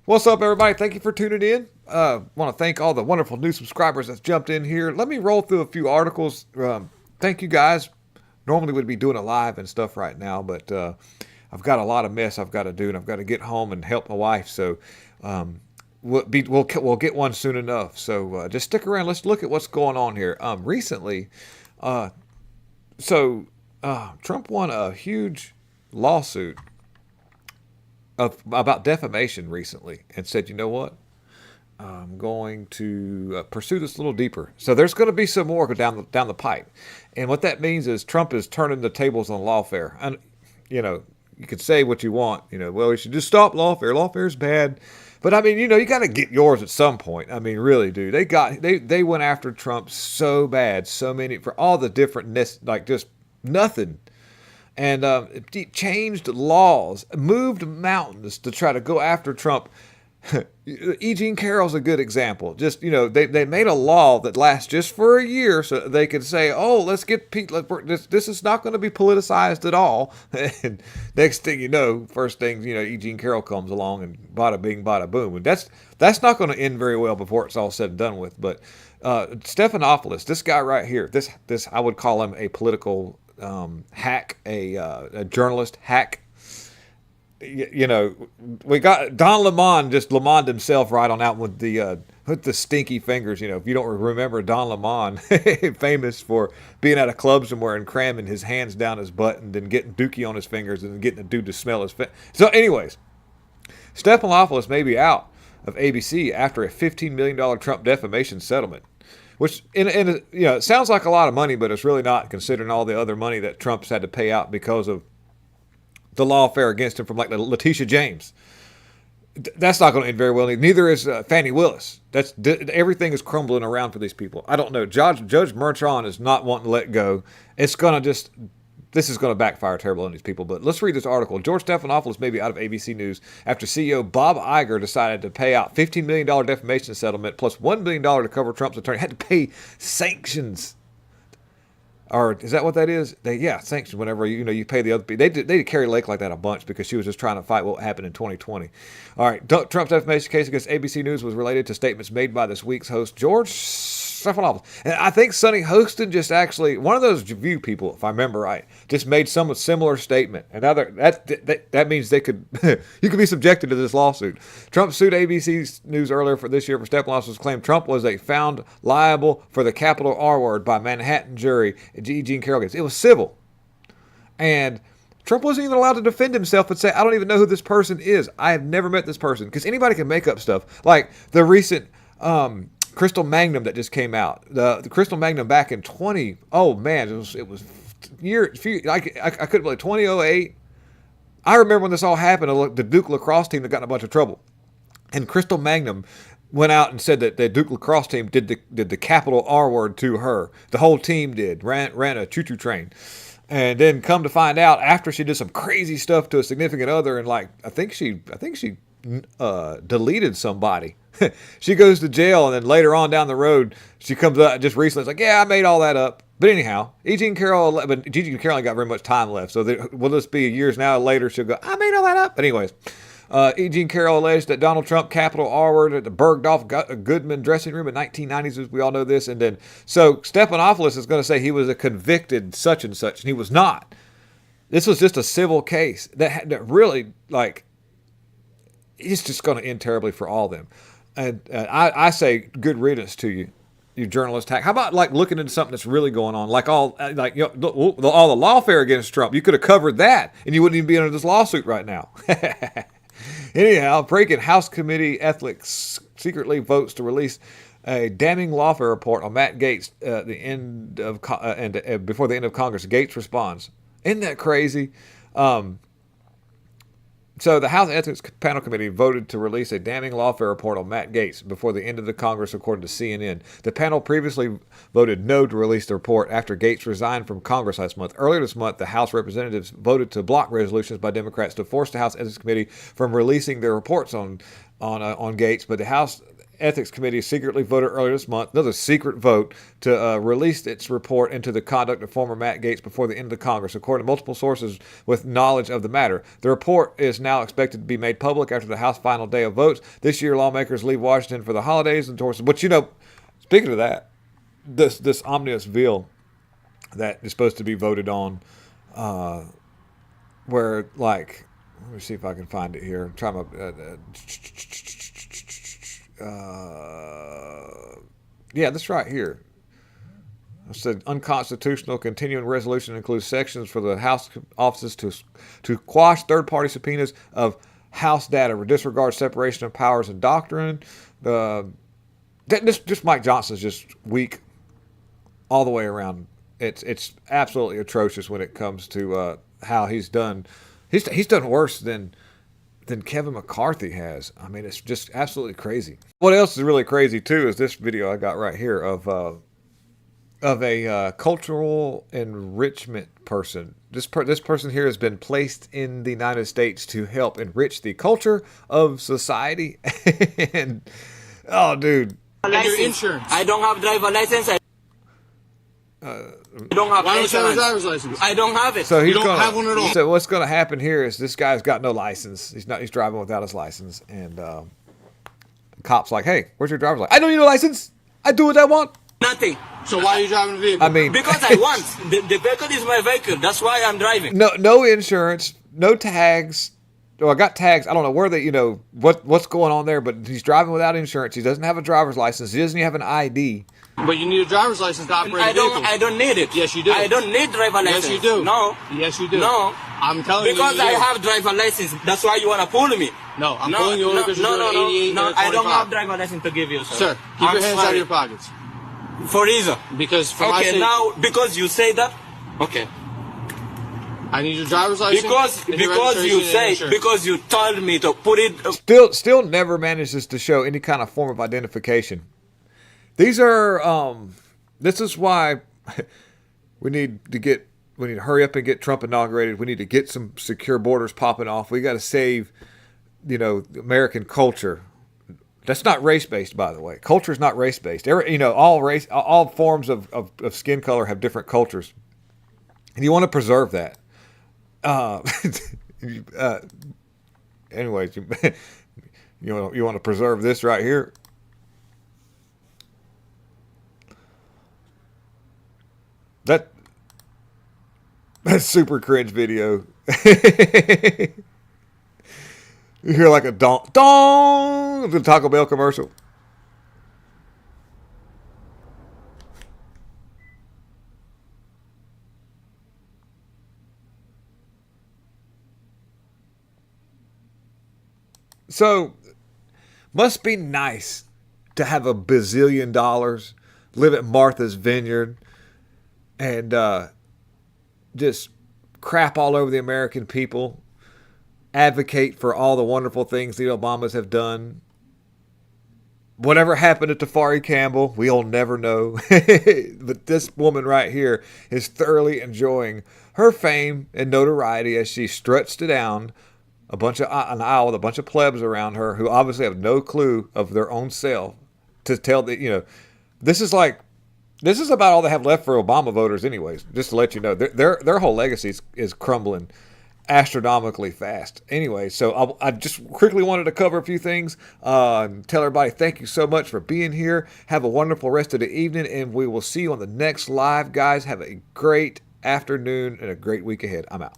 What's up, everybody? Thank you for tuning in. Want to thank all the wonderful new subscribers that's jumped in here. Let me roll through a few articles. Thank you guys. Normally would be doing a live and stuff right now, but I've got a lot of mess I've got to do, and I've got to get home and help my wife. So we'll get one soon enough. So just stick around. Let's look at what's going on here. Recently, uh, Trump won a huge lawsuit about defamation recently, and said, you know what? I'm going to pursue this a little deeper. So there's going to be some more go down the pipe, and what that means is Trump is turning the tables on lawfare. And you could say what you want. Well, we should just stop lawfare. Lawfare is bad, but I mean, you got to get yours at some point. I mean, really, dude, they went after Trump so bad, so many for all the different like just nothing. And it changed laws, moved mountains to try to go after Trump. E. Jean Carroll's a good example. Just, they made a law that lasts just for a year so they could say, oh, let's get people, this is not going to be politicized at all. And next thing you know, first thing, E. Jean Carroll comes along and bada bing, bada boom. And that's not going to end very well before it's all said and done with. But Stephanopoulos, this guy right here, this I would call him a political hack, a journalist hack. We got Don Lemon, just Lemon himself right on out with the stinky fingers. If you don't remember Don Lemon, famous for being at a club somewhere and cramming his hands down his butt and then getting dookie on his fingers and then getting a dude to smell his So anyways, Stephanopoulos may be out of ABC after a $15 million Trump defamation settlement. Which, it sounds like a lot of money, but it's really not, considering all the other money that Trump's had to pay out because of the lawfare against him from like Letitia James. That's not going to end very well. Neither is Fannie Willis. Everything is crumbling around for these people. I don't know. Judge Merchan is not wanting to let go. This is going to backfire terrible on these people. But let's read this article. George Stephanopoulos may be out of ABC News after CEO Bob Iger decided to pay out $15 million defamation settlement plus $1 million to cover Trump's attorney. Had to pay sanctions. Or is that what that is? Sanctions. Whenever you pay the other people, they did Carrie Lake like that a bunch because she was just trying to fight what happened in 2020. All right, Trump's defamation case against ABC News was related to statements made by this week's host George Stephanopoulos, and I think Sonny Hostin just actually one of those View people, if I remember right, just made some similar statement, and that means they could you could be subjected to this lawsuit. Trump sued ABC News earlier for this year for Stephanopoulos' claim Trump was found liable for the capital R word by Manhattan jury. E. Jean Carroll gets. It was civil. And Trump wasn't even allowed to defend himself and say, I don't even know who this person is. I have never met this person. Because anybody can make up stuff. Like the recent Crystal Magnum that just came out. The Crystal Magnum back in it was I couldn't believe 2008. I remember when this all happened, the Duke lacrosse team that got in a bunch of trouble. And Crystal Magnum went out and said that the Duke lacrosse team did the capital R word to her. The whole team ran a choo-choo train. And then come to find out after she did some crazy stuff to a significant other and I think she deleted somebody. She goes to jail, and then later on down the road, she comes up just recently. It's like, yeah, I made all that up. But anyhow, E. Jean Carroll ain't got very much time left. So will this be years now later? She'll go, I made all that up. But anyways, E. Jean Carroll alleged that Donald Trump capital R word at the Bergdorf Goodman dressing room in 1990s, as we all know this. And then, so Stephanopoulos is going to say he was a convicted such and such, and he was not. This was just a civil case that really, it's just going to end terribly for all of them. And I say good riddance to you, you journalist hack. How about looking into something that's really going on, all the lawfare against Trump? You could have covered that, and you wouldn't even be under this lawsuit right now. Anyhow, breaking House Committee Ethics secretly votes to release a damning lawfare report on Matt Gaetz before the end of Congress. Gaetz responds. Isn't that crazy? So the House Ethics Panel Committee voted to release a damning lawfare report on Matt Gaetz before the end of the Congress, according to CNN. The panel previously voted no to release the report after Gaetz resigned from Congress last month. Earlier this month, the House representatives voted to block resolutions by Democrats to force the House Ethics Committee from releasing their reports on Gaetz, but the House Ethics Committee secretly voted earlier this month, another secret vote, to release its report into the conduct of former Matt Gaetz before the end of Congress, according to multiple sources with knowledge of the matter. The report is now expected to be made public after the House final day of votes. This year, lawmakers leave Washington for the holidays. But, you know, speaking of that, this omnibus bill that is supposed to be voted on, where, like, let me see if I can find it here. Try my... yeah, this right here. It said unconstitutional continuing resolution includes sections for the House offices to quash third-party subpoenas of House data, disregard separation of powers and doctrine. Just Mike Johnson's just weak all the way around. It's absolutely atrocious when it comes to how he's done. He's done worse than Kevin McCarthy has. I mean, it's just absolutely crazy. What else is really crazy too is this video I got right here of a cultural enrichment person. This person here has been placed in the United States to help enrich the culture of society. And oh, dude, your insurance. I don't have driver license. I don't have a driver's license. I don't have it. So you don't have one at all. So what's going to happen here is this guy's got no license. He's driving without his license, and the cop's like, "Hey, where's your driver's license?" "I don't need a license. I do what I want." Nothing. So why are you driving the vehicle? I mean, because I want. The vehicle is my vehicle. That's why I'm driving. No insurance, no tags. Well, I got tags. I don't know where they, what's going on there, but he's driving without insurance. He doesn't have a driver's license. He doesn't even have an ID. But you need a driver's license to operate a vehicle. I don't need it. Yes, you do. I don't need driver license. Yes, you do. No. Yes, you do. No. I'm telling you. Because I have driver license. That's why you want to pull me. No, I'm pulling you over because you're doing 88 No, I don't have driver license to give you, sir. Sir, keep your hands out of your pockets. For reason. Because for my sake. Now, because you say that, okay. I need your driver's license. Because you told me to put it. Still never manages to show any kind of form of identification. These are this is why we need to hurry up and get Trump inaugurated. We need to get some secure borders popping off. We got to save, American culture. That's not race-based, by the way. Culture is not race-based. All forms of skin color have different cultures, and you want to preserve that. Anyways, you want to preserve this right here. That's super cringe video. You hear like a donk, dong, the Taco Bell commercial. So, must be nice to have $1 bazillion, live at Martha's Vineyard, and just crap all over the American people, advocate for all the wonderful things the Obamas have done. Whatever happened to Tafari Campbell, we'll never know. But this woman right here is thoroughly enjoying her fame and notoriety as she struts down an aisle with a bunch of plebs around her who obviously have no clue of their own self to tell that, this is about all they have left for Obama voters anyways, just to let you know. Their whole legacy is crumbling astronomically fast. Anyway, so I just quickly wanted to cover a few things. Tell everybody thank you so much for being here. Have a wonderful rest of the evening, and we will see you on the next live, guys. Have a great afternoon and a great week ahead. I'm out.